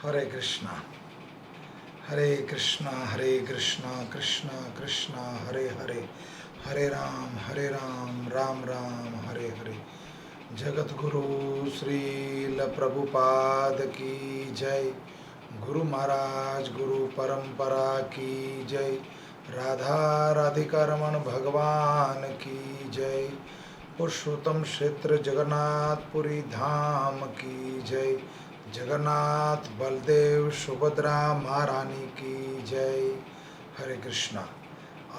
हरे कृष्णा हरे कृष्णा कृष्णा कृष्णा हरे हरे, हरे राम राम राम हरे हरे। जगत गुरु श्रील प्रभुपाद की जय। गुरु महाराज गुरु परंपरा की जय। राधा राधिका रमण भगवान की जय। पुरुषोत्तम क्षेत्र जगन्नाथपुरी धाम की जय। जगन्नाथ बलदेव सुभद्रा महारानी की जय। हरे कृष्णा।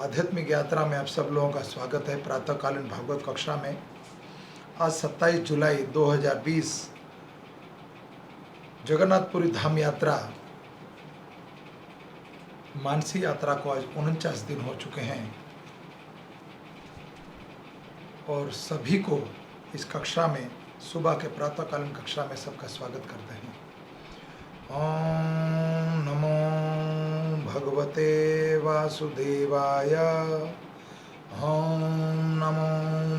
आध्यात्मिक यात्रा में आप सब लोगों का स्वागत है। प्रातःकालीन भागवत कक्षा में आज 27 जुलाई 2020 जगन्नाथपुरी धाम यात्रा मानसी यात्रा को आज 49 दिन हो चुके हैं और सभी को इस कक्षा में सुबह के प्रातःकालीन कक्षा में सबका स्वागत करते हैं। ओम नमो भगवते वासुदेवाय। ओम नमो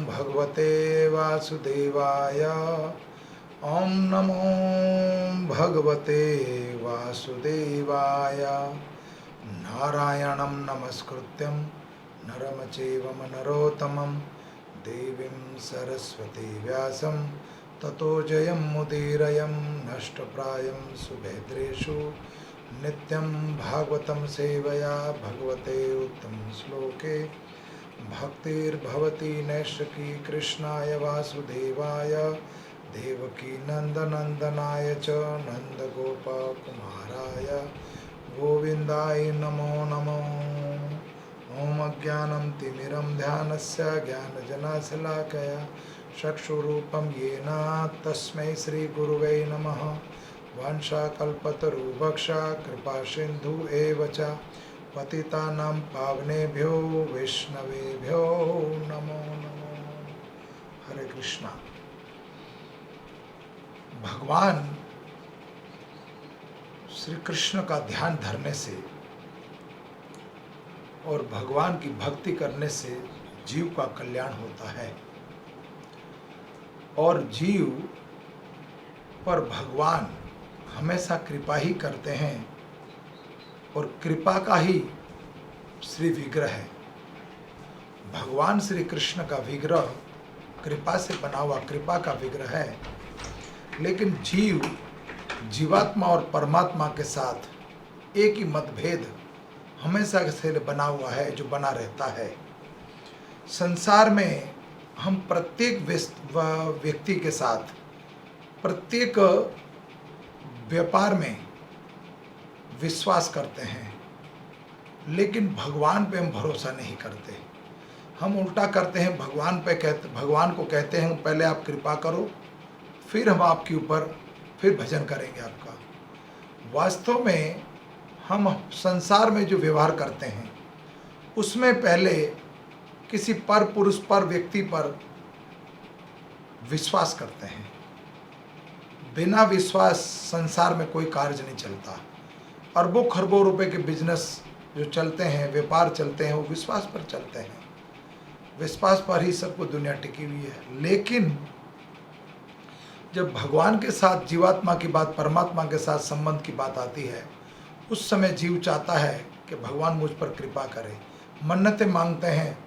भगवते वासुदेवाय। ओम नमो भगवते वासुदेवाय। नारायणं नमस्कृत्यं नरं चैव नरोत्तमं देवीं सरस्वती व्यासं ततो जयमुदीरयं नष्टप्रायं सुभद्रेषु नित्यं भागवतं सेवया भगवते उत्तम श्लोके भक्तिर्भवति नैष्ठिकी कृष्णाय वासुदेवाय देवकी नंदनंदनाय च नंदगोपकुमाराय गोविंदाय नमो नमो। ओम अज्ञानं तिमिरं ध्यानस्य ज्ञानजनशलाकया चक्षुरूपं येन तस्मै श्रीगुरुवे नमः। वाञ्छाकल्पतरुभक्षा कृपासिन्धु एव च पतितानां पावनेभ्यो वैष्णवेभ्यो नमो नमो। हरे कृष्णा। भगवान श्री कृष्ण का ध्यान धरने से और भगवान की भक्ति करने से जीव का कल्याण होता है और जीव पर भगवान हमेशा कृपा ही करते हैं और कृपा का ही श्री विग्रह है। भगवान श्री कृष्ण का विग्रह कृपा से बना हुआ कृपा का विग्रह है, लेकिन जीवात्मा और परमात्मा के साथ एक ही मतभेद हमेशा से बना हुआ है, जो बना रहता है। संसार में हम प्रत्येक व्यक्ति के साथ प्रत्येक व्यापार में विश्वास करते हैं, लेकिन भगवान पे हम भरोसा नहीं करते। हम उल्टा करते हैं, भगवान को कहते हैं पहले आप कृपा करो, फिर हम आपके ऊपर फिर भजन करेंगे आपका। वास्तव में हम संसार में जो व्यवहार करते हैं उसमें पहले किसी पर पुरुष पर व्यक्ति पर विश्वास करते हैं। बिना विश्वास संसार में कोई कार्य नहीं चलता। अरबों खरबों रुपए के बिजनेस जो चलते हैं, व्यापार चलते हैं, वो विश्वास पर चलते हैं। विश्वास पर ही सबको दुनिया टिकी हुई है। लेकिन जब भगवान के साथ जीवात्मा की बात, परमात्मा के साथ संबंध की बात आती है, उस समय जीव चाहता है कि भगवान मुझ पर कृपा करे। मन्नतें मांगते हैं,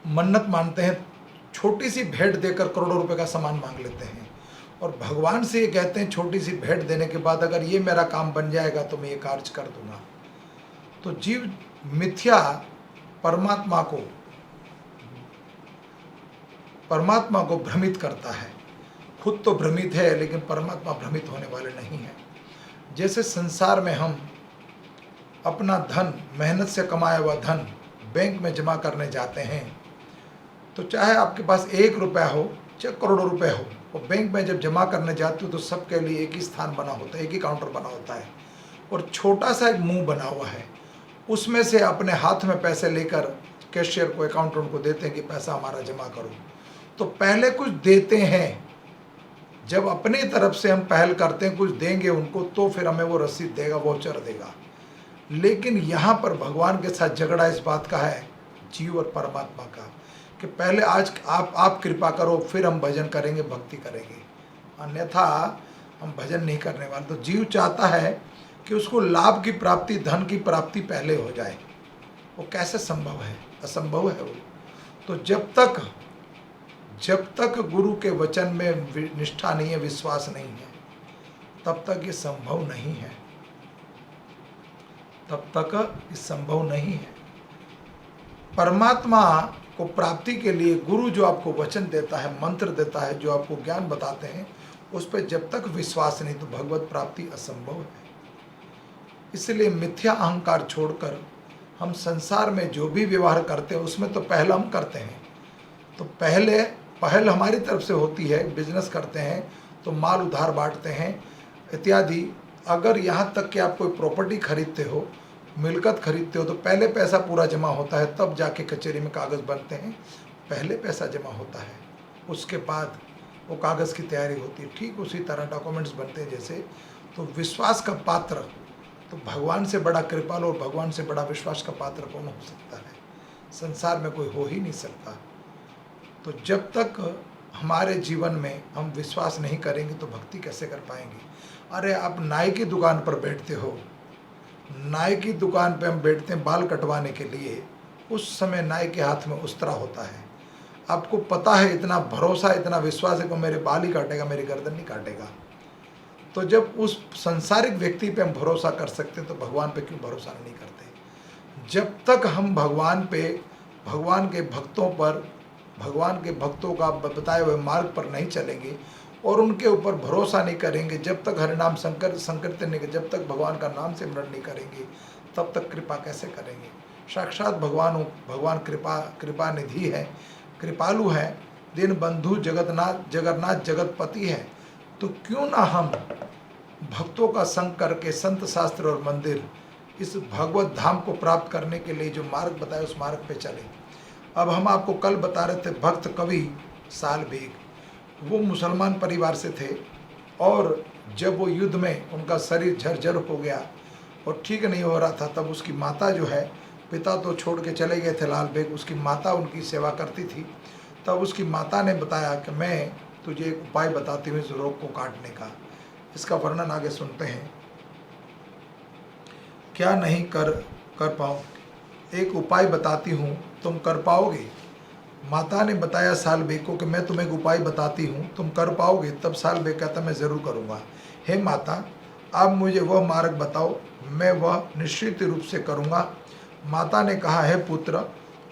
मन्नत मानते हैं, छोटी सी भेंट देकर करोड़ों रुपए का सामान मांग लेते हैं और भगवान से ये कहते हैं छोटी सी भेंट देने के बाद अगर ये मेरा काम बन जाएगा तो मैं ये कार्य कर दूंगा। तो जीव मिथ्या परमात्मा को भ्रमित करता है। खुद तो भ्रमित है, लेकिन परमात्मा भ्रमित होने वाले नहीं है। जैसे संसार में हम अपना धन, मेहनत से कमाया हुआ धन बैंक में जमा करने जाते हैं, तो चाहे आपके पास 1 रुपया हो चाहे करोड़ों रुपए हो, और बैंक में जब जमा करने जाते हो तो सबके लिए एक ही स्थान बना होता है, एक ही काउंटर बना होता है और छोटा सा एक मुंह बना हुआ है। उसमें से अपने हाथ में पैसे लेकर कैशियर को, अकाउंटेंट को देते हैं कि पैसा हमारा जमा करो। तो पहले कुछ देते हैं, जब अपनी तरफ से हम पहल करते हैं, कुछ देंगे उनको, तो फिर हमें वो रसीद देगा, वाउचर देगा। लेकिन यहाँ पर भगवान के साथ झगड़ा इस बात का है, जीव और परमात्मा का, कि पहले आज आप कृपा करो, फिर हम भजन करेंगे, भक्ति करेंगे। अन्यथा हम भजन नहीं करने वाले। तो जीव चाहता है कि उसको लाभ की प्राप्ति, धन की प्राप्ति पहले हो जाए। वो कैसे संभव है? असंभव है वो। तो जब तक गुरु के वचन में निष्ठा नहीं है, विश्वास नहीं है, तब तक ये संभव नहीं है। तब तक ये संभव नहीं है। परमात्मा को प्राप्ति के लिए गुरु जो आपको वचन देता है, मंत्र देता है, जो आपको ज्ञान बताते हैं, उस पर जब तक विश्वास नहीं, तो भगवत प्राप्ति असंभव है। इसलिए मिथ्या अहंकार छोड़कर हम संसार में जो भी व्यवहार करते हैं उसमें तो पहल हम करते हैं। तो पहल हमारी तरफ से होती है। बिजनेस करते हैं तो माल उधार बांटते हैं इत्यादि। अगर यहाँ तक कि आप कोई प्रॉपर्टी खरीदते हो, मिलकत खरीदते हो, तो पहले पैसा पूरा जमा होता है, तब जाके कचहरी में कागज़ बनते हैं। पहले पैसा जमा होता है, उसके बाद वो कागज़ की तैयारी होती है। ठीक उसी तरह डॉक्यूमेंट्स बनते हैं जैसे। तो विश्वास का पात्र, तो भगवान से बड़ा कृपालु और भगवान से बड़ा विश्वास का पात्र कौन हो सकता है? संसार में कोई हो ही नहीं सकता। तो जब तक हमारे जीवन में हम विश्वास नहीं करेंगे तो भक्ति कैसे कर पाएंगे? अरे आप नाई की दुकान पर बैठते हो, नाई की दुकान पे हम बैठते हैं बाल कटवाने के लिए। उस समय नाई के हाथ में उस्तरा होता है। आपको पता है, इतना भरोसा, इतना विश्वास है कि मेरे बाल ही काटेगा, मेरी गर्दन नहीं काटेगा। तो जब उस संसारिक व्यक्ति पे हम भरोसा कर सकते हैं, तो भगवान पे क्यों भरोसा नहीं करते? जब तक हम भगवान पे, भगवान के भक्तों पर, भगवान के भक्तों का बताए हुए मार्ग पर नहीं चलेंगे और उनके ऊपर भरोसा नहीं करेंगे, जब तक हरिनाम संकीर्तन नहीं, जब तक भगवान का नाम सिमरण नहीं करेंगे, तब तक कृपा कैसे करेंगे? साक्षात भगवान कृपा निधि है, कृपालु है, दीन बंधु जगन्नाथ जगतपति है। तो क्यों ना हम भक्तों का संग करके संत शास्त्र और मंदिर, इस भगवत धाम को प्राप्त करने के लिए जो मार्ग बताए उस मार्ग पे चले। अब हम आपको कल बता रहे थे भक्त कवि साल बेग, वो मुसलमान परिवार से थे और जब वो युद्ध में उनका शरीर झरझर हो गया और ठीक नहीं हो रहा था, तब उसकी माता जो है, पिता तो छोड़ के चले गए थे लाल बेग, उसकी माता उनकी सेवा करती थी। तब उसकी माता ने बताया कि मैं तुझे एक उपाय बताती हूँ इस रोग को काटने का। इसका वर्णन आगे सुनते हैं। क्या नहीं कर पाओ, एक उपाय बताती हूँ, तुम कर पाओगे? माता ने बताया साल बेग को कि मैं तुम्हें एक उपाय बताती हूँ, तुम कर पाओगे? तब साल बेग कहता मैं ज़रूर करूँगा। हे माता, आप मुझे वह मार्ग बताओ, मैं वह निश्चित रूप से करूँगा। माता ने कहा, हे पुत्र,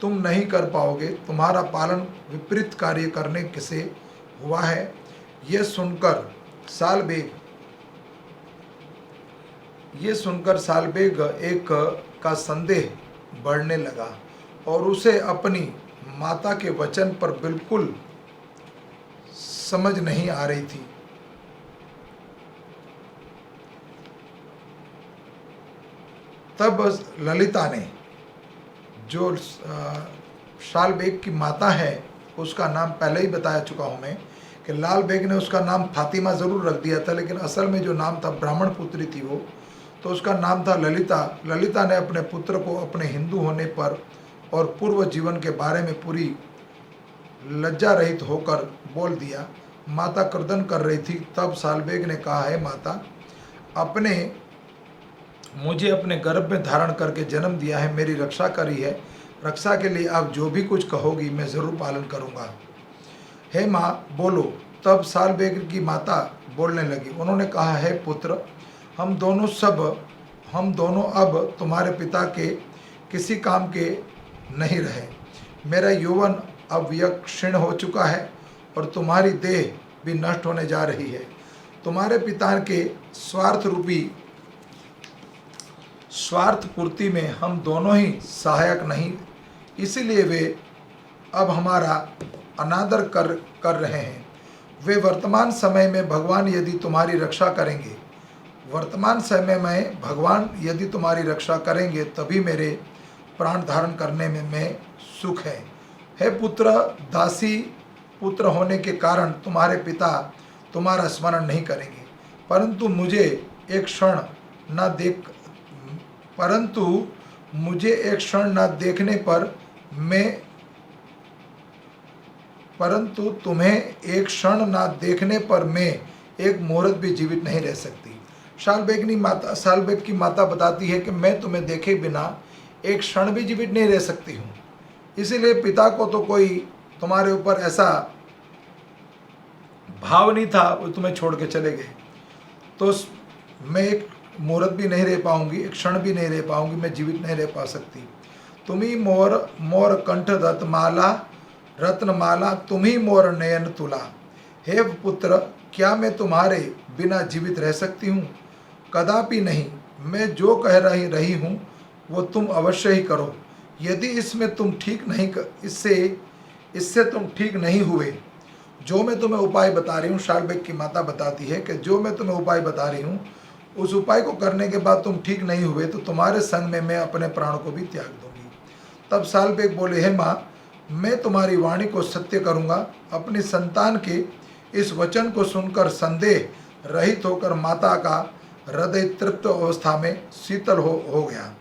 तुम नहीं कर पाओगे, तुम्हारा पालन विपरीत कार्य करने से हुआ है। ये सुनकर साल बेग एक का संदेह बढ़ने लगा और उसे अपनी माता के वचन पर बिल्कुल समझ नहीं आ रही थी। तब ललिता ने, जो साल बेग की माता है, उसका नाम पहले ही बताया चुका हूँ मैं कि लाल बेग ने उसका नाम फातिमा ज़रूर रख दिया था, लेकिन असल में जो नाम था, ब्राह्मण पुत्री थी वो, तो उसका नाम था ललिता। ललिता ने अपने पुत्र को अपने हिंदू होने पर और पूर्व जीवन के बारे में पूरी लज्जा रहित होकर बोल दिया। माता क्रदन कर रही थी। तब सालबेग ने कहा, है माता, मुझे अपने गर्भ में धारण करके जन्म दिया है, मेरी रक्षा करी है, रक्षा के लिए आप जो भी कुछ कहोगी मैं ज़रूर पालन करूँगा। हे माँ, बोलो। तब सालबेग की माता बोलने लगी। उन्होंने कहा, हे पुत्र, हम दोनों अब तुम्हारे पिता के किसी काम के नहीं रहे। मेरा यौवन अब क्षीण हो चुका है और तुम्हारी देह भी नष्ट होने जा रही है। तुम्हारे पिता के स्वार्थ पूर्ति में हम दोनों ही सहायक नहीं, इसीलिए वे अब हमारा अनादर कर रहे हैं। वे वर्तमान समय में भगवान यदि तुम्हारी रक्षा करेंगे तभी मेरे प्राण धारण करने में मैं सुख है। हे पुत्र, दासी पुत्र होने के कारण तुम्हारे पिता तुम्हारा स्मरण नहीं करेंगे, परंतु मुझे एक क्षण न देखने पर मैं एक मुहूर्त भी जीवित नहीं रह सकती। सालबेग की माता बताती है कि मैं तुम्हें देखे बिना एक क्षण भी जीवित नहीं रह सकती हूँ। इसीलिए पिता को तो कोई तुम्हारे ऊपर ऐसा भाव नहीं था, वो तुम्हें छोड़ के चले गए, तो मैं एक मुहूर्त भी नहीं रह पाऊंगी, एक क्षण भी नहीं रह पाऊंगी, मैं जीवित नहीं रह पा सकती। तुम्ही मोर कंठ रत्नमाला, तुम्ही मोर नयन तुला। हे पुत्र, क्या मैं तुम्हारे बिना जीवित रह सकती हूँ? कदापि नहीं। मैं जो कह रही हूँ वो तुम अवश्य ही करो। यदि इसमें तुम ठीक नहीं इससे तुम ठीक नहीं हुए, जो मैं तुम्हें उपाय बता रही हूँ, सालबेग की माता बताती है कि जो मैं तुम्हें उपाय बता रही हूँ, उस उपाय को करने के बाद तुम ठीक नहीं हुए तो तुम्हारे संग में मैं अपने प्राण को भी त्याग दूंगी। तब सालबेग बोले, हे माँ, मैं तुम्हारी वाणी को सत्य करूँगा। अपनी संतान के इस वचन को सुनकर संदेह रहित होकर माता का हृदय तृप्त अवस्था में शीतल हो गया।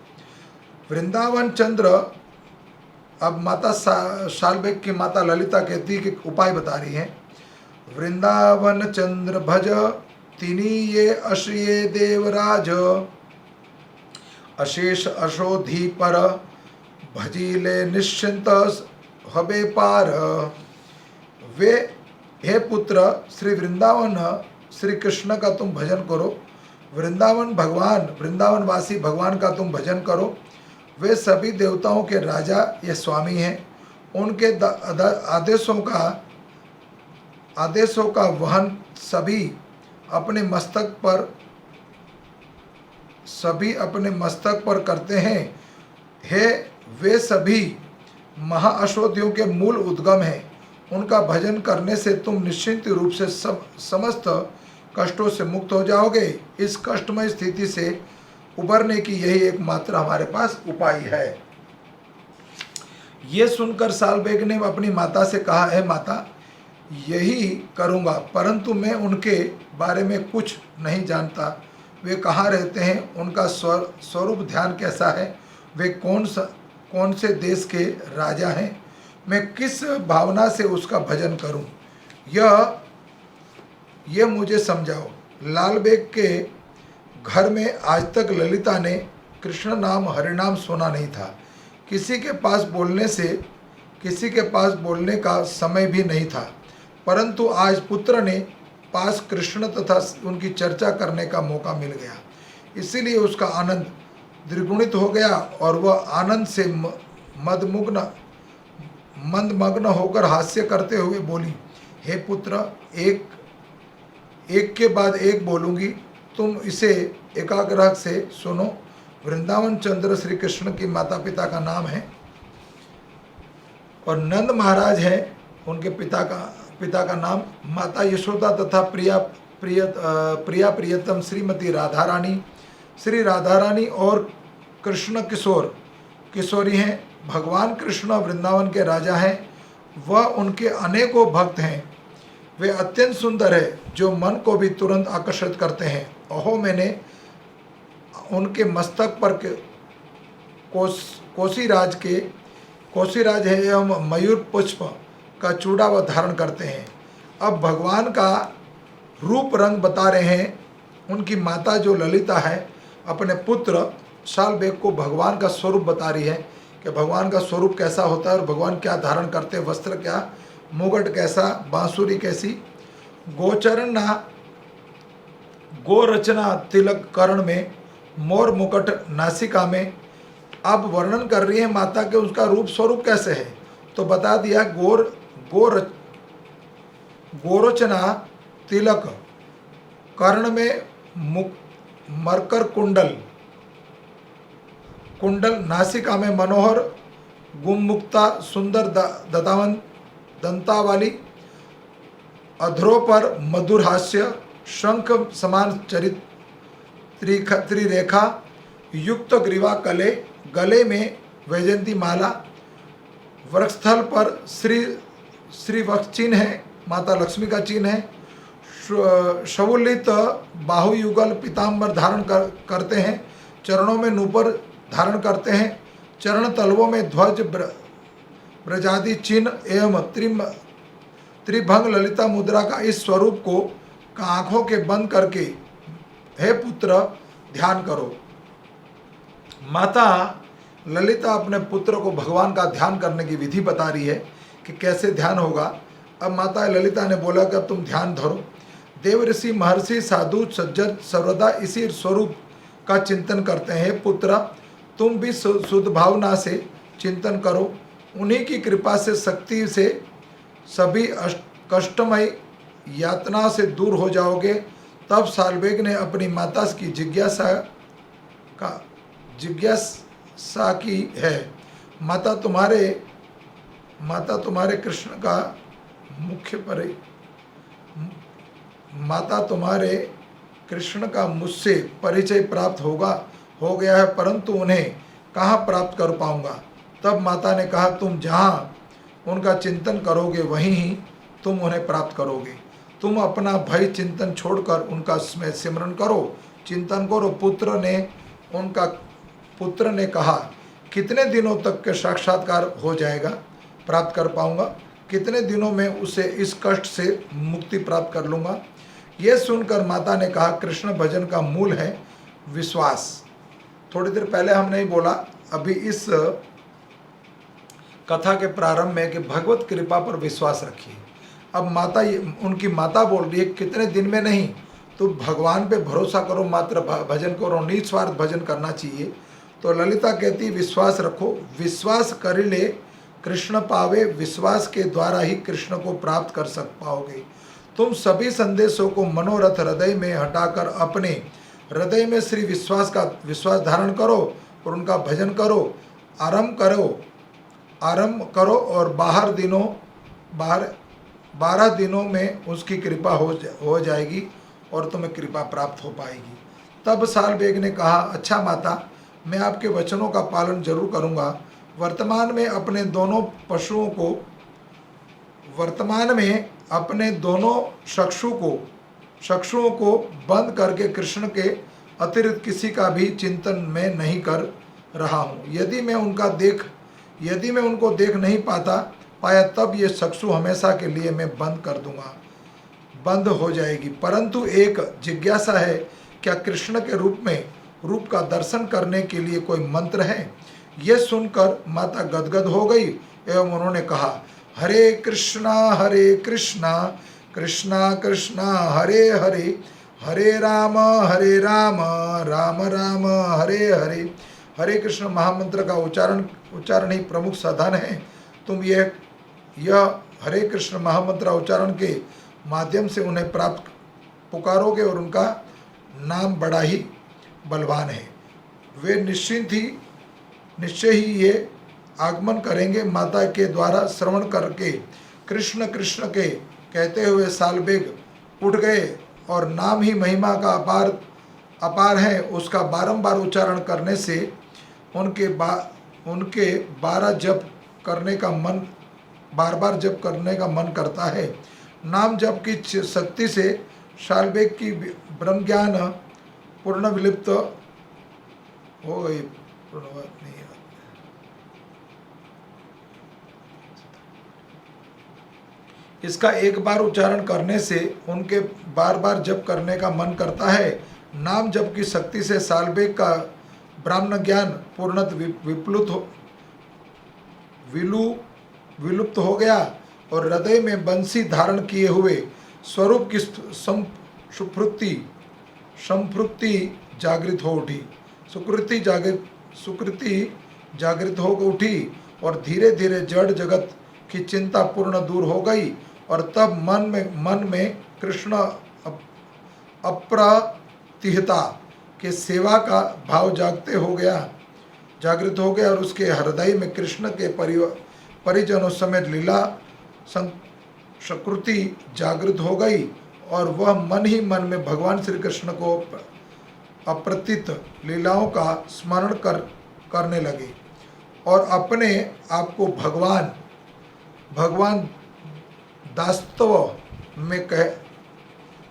वृंदावन चंद्र, अब माता सालबेग की माता ललिता कहती है कि उपाय बता रही है। वृंदावन चंद्र भज तिनी ये अश्रिये देवराज, अशेष अशोधि पर भजीले निश्चिंत हबे पार। वे, हे पुत्र, श्री वृंदावन श्री कृष्ण का तुम भजन करो। वृंदावनवासी भगवान का तुम भजन करो। वे सभी देवताओं के राजा या स्वामी हैं। उनके आदेशों का वहन सभी अपने मस्तक पर करते हैं। वे सभी महाअश्वधियों के मूल उद्गम हैं। उनका भजन करने से तुम निश्चिंत रूप से समस्त कष्टों से मुक्त हो जाओगे। इस कष्टमय स्थिति से उबरने की यही एकमात्र हमारे पास उपाय है। ये सुनकर सालबेग ने अपनी माता से कहा, है माता, यही करूँगा, परंतु मैं उनके बारे में कुछ नहीं जानता। वे कहाँ रहते हैं, उनका स्वरूप ध्यान कैसा है, वे कौन से देश के राजा हैं, मैं किस भावना से उसका भजन करूं, यह मुझे समझाओ। लालबेग के घर में आज तक ललिता ने कृष्ण नाम हरिनाम सुना नहीं था। किसी के पास बोलने का समय भी नहीं था, परंतु आज पुत्र ने पास कृष्ण तथा उनकी चर्चा करने का मौका मिल गया। इसीलिए उसका आनंद द्विगुणित हो गया और वह आनंद से मंदमग्न होकर हास्य करते हुए बोली, हे पुत्र, एक के बाद एक बोलूँगी, तुम इसे एकाग्रह से सुनो। वृंदावन चंद्र श्री कृष्ण की माता पिता का नाम है और नंद महाराज है उनके पिता का नाम। माता यशोदा तथा प्रियतम श्रीमती राधा रानी और कृष्ण किशोरी हैं। भगवान कृष्ण वृंदावन के राजा हैं। वह उनके अनेकों भक्त हैं। वे अत्यंत सुंदर है, जो मन को भी तुरंत आकर्षित करते हैं। अहो, मैंने उनके मस्तक पर कोशीराज है एवं मयूर पुष्प का चूड़ा वह धारण करते हैं। अब भगवान का रूप रंग बता रहे हैं। उनकी माता जो ललिता है अपने पुत्र सालबेग को भगवान का स्वरूप बता रही है कि भगवान का स्वरूप कैसा होता है और भगवान क्या धारण करते हैं, वस्त्र क्या, मुगट कैसा, बांसुरी कैसी, गोरचना तिलक कर्ण में, मोर मुकुट नासिका में। अब वर्णन कर रही है माता के उसका रूप स्वरूप कैसे है, तो बता दिया गोरचना तिलक, कर्ण में मरकर कुंडल, नासिका में मनोहर गुममुक्ता सुंदर दंता वाली, अधरों पर मधुर हास्य, शंख समान चरित त्रिरेखा युक्त ग्रीवा कले, गले में वैजयंती माला, वक्षस्थल पर श्री वक्ष चिन्ह है, माता लक्ष्मी का चिन्ह है। शवुलित बाहुयुगल पीताम्बर धारण करते हैं। चरणों में नूपुर धारण करते हैं। चरण तलवों में ध्वज ब्रजादि चिन्ह एवं त्रिभंग ललिता मुद्रा का इस स्वरूप को आंखों के बंद करके हे पुत्र ध्यान करो। माता ललिता अपने पुत्र को भगवान का ध्यान करने की विधि बता रही है कि कैसे ध्यान होगा। अब माता ललिता ने बोला कि अब तुम ध्यान धरो। देव ऋषि महर्षि साधु सज्जन सर्वदा इसी स्वरूप का चिंतन करते हैं। पुत्र तुम भी शुद्ध भावना से चिंतन करो, उन्हीं की कृपा से शक्ति से सभी कष्टमय यातना से दूर हो जाओगे। तब साल्वेग ने अपनी माता की जिज्ञासा की है। माता तुम्हारे कृष्ण का मुझसे परिचय प्राप्त हो गया है, परंतु उन्हें कहाँ प्राप्त कर पाऊंगा। तब माता ने कहा, तुम जहाँ उनका चिंतन करोगे वहीं ही तुम उन्हें प्राप्त करोगे। तुम अपना भय चिंतन छोड़कर उनका सिमरन करो, चिंतन करो। पुत्र ने कहा, कितने दिनों तक के साक्षात्कार हो जाएगा, प्राप्त कर पाऊंगा? कितने दिनों में उसे इस कष्ट से मुक्ति प्राप्त कर लूँगा? यह सुनकर माता ने कहा, कृष्ण भजन का मूल है विश्वास। थोड़ी देर पहले हमने ही बोला, अभी इस कथा के प्रारंभ में, कि भगवत कृपा पर विश्वास रखिए। अब उनकी माता बोल रही है, कितने दिन में नहीं, तो भगवान पे भरोसा करो, मात्र भजन करो, निस्वार्थ भजन करना चाहिए। तो ललिता कहती, विश्वास रखो, विश्वास कर ले कृष्ण पावे, विश्वास के द्वारा ही कृष्ण को प्राप्त कर पाओगे। तुम सभी संदेशों को मनोरथ हृदय में हटाकर अपने हृदय में श्री विश्वास धारण करो और उनका भजन करो, आरंभ करो और 12 दिनों में उसकी कृपा हो जाएगी और तुम्हें कृपा प्राप्त हो पाएगी। तब साल्वेग ने कहा, अच्छा माता, मैं आपके वचनों का पालन जरूर करूंगा। वर्तमान में अपने दोनों चक्षुओं को बंद करके कृष्ण के अतिरिक्त किसी का भी चिंतन मैं नहीं कर रहा हूँ। यदि मैं उनको देख नहीं पाया तब ये चक्षु हमेशा के लिए मैं बंद हो जाएगी। परंतु एक जिज्ञासा है, क्या कृष्ण के रूप का दर्शन करने के लिए कोई मंत्र है? यह सुनकर माता गदगद हो गई एवं उन्होंने कहा, हरे कृष्णा कृष्णा कृष्णा हरे हरे, हरे राम राम राम हरे हरे। हरे कृष्ण महामंत्र का उच्चारण ही प्रमुख साधन है। तुम यह हरे कृष्ण महामंत्र उच्चारण के माध्यम से उन्हें प्राप्त पुकारोगे और उनका नाम बड़ा ही बलवान है। वे निश्चय ही ये आगमन करेंगे। माता के द्वारा श्रवण करके कृष्ण कृष्ण के कहते हुए साल्वेग उठ गए और नाम ही महिमा का अपार है, उसका बारंबार उच्चारण करने से उनके बार बार जप करने का मन करता है। नाम जप की शक्ति से साल्वेग की ब्रह्म ज्ञान पूर्ण विलुप्त हो गई। इसका एक बार उच्चारण करने से उनके बार बार जप करने का मन करता है। नाम जप की शक्ति से साल्वेग का ब्राह्मण ज्ञान पूर्णतः विलुप्त हो गया और हृदय में बंसी धारण किए हुए स्वरूप की संपृक्ति जागृत हो उठी, सुकृति जागृत हो उठी और धीरे धीरे जड़ जगत की चिंता पूर्ण दूर हो गई। और तब मन में कृष्ण अप्रतिहता के सेवा का भाव जागृत हो गया और उसके हृदय में कृष्ण के परिजनों समेत लीला संस्कृति जागृत हो गई और वह मन ही मन में भगवान श्री कृष्ण को अप्रतित लीलाओं का स्मरण करने लगे और अपने आप को भगवान दास्तव में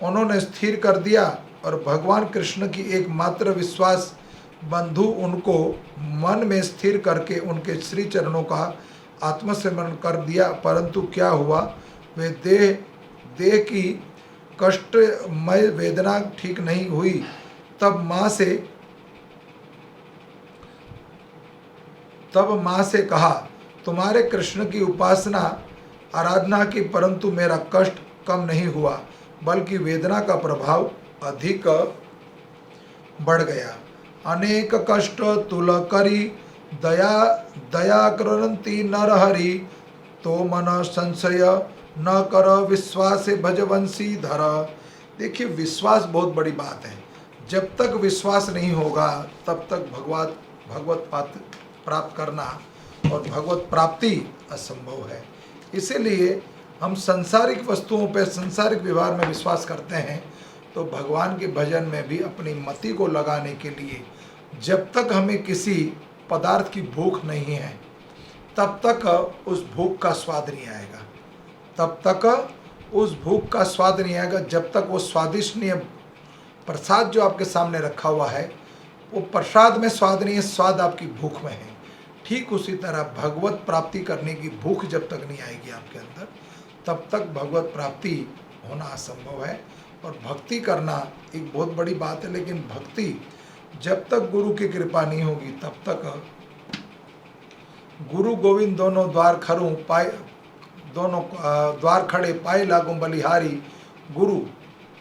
उन्होंने स्थिर कर दिया और भगवान कृष्ण की एकमात्र विश्वास बंधु उनको मन में स्थिर करके उनके श्री चरणों का आत्मसिमरण कर दिया। परंतु क्या हुआ, वे देह की कष्टमय वेदना ठीक नहीं हुई, तब माँ से कहा, तुम्हारे कृष्ण की उपासना आराधना की, परंतु मेरा कष्ट कम नहीं हुआ, बल्कि वेदना का प्रभाव अधिक बढ़ गया। अनेक कष्ट तुल करी, दया दया करंती नरहरि, तो मन संशय न कर, विश्वास भजवंशी धर। देखिए, विश्वास बहुत बड़ी बात है। जब तक विश्वास नहीं होगा तब तक भगवत प्राप्त करना और भगवत प्राप्ति असंभव है। इसीलिए हम सांसारिक वस्तुओं पर, सांसारिक व्यवहार में विश्वास करते हैं, तो भगवान के भजन में भी अपनी मति को लगाने के लिए जब तक हमें किसी पदार्थ की भूख नहीं है तब तक उस भूख का स्वाद नहीं आएगा, तब तक उस भूख का स्वाद नहीं आएगा। जब तक वो स्वादिष्ट नहीं है, प्रसाद जो आपके सामने रखा हुआ है वो प्रसाद में स्वाद नहीं है, स्वाद आपकी भूख में है। ठीक उसी तरह भगवत प्राप्ति करने की भूख जब तक नहीं आएगी आपके अंदर, तब तक भगवत प्राप्ति होना असंभव है। और भक्ति करना एक बहुत बड़ी बात है, लेकिन भक्ति जब तक गुरु की कृपा नहीं होगी तब तक गुरु गोविंद दोनों द्वार खरूं पाए, दोनों द्वार खड़े पाए लागूं बलिहारी। गुरु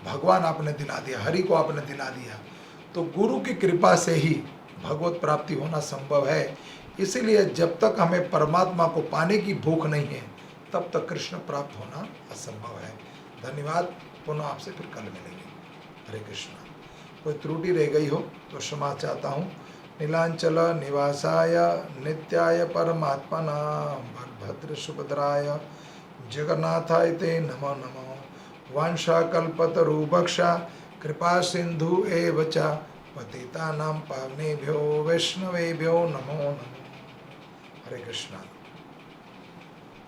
भगवान आपने दिला दिया, हरि को आपने दिला दिया, तो गुरु की कृपा से ही भगवत प्राप्ति होना संभव है। इसीलिए जब तक हमें परमात्मा को पाने की भूख नहीं है तब तक कृष्ण प्राप्त होना असंभव है। धन्यवाद। पुनः आपसे फिर कल मिलेंगे। हरे कृष्णा। कोई त्रुटि रह गई हो तो क्षमा चाहता हूँ। नीलांचल निवासाय नित्याय परमात्मना भद्र सुभद्राय जगन्नाथाय ते नमो नमो। वांछाकल्पतरुभक्षा कृपा सिंधु एव च पतितानां पावनेभ्यो वैष्णवेभ्यो नमो नमो। हरे कृष्णा।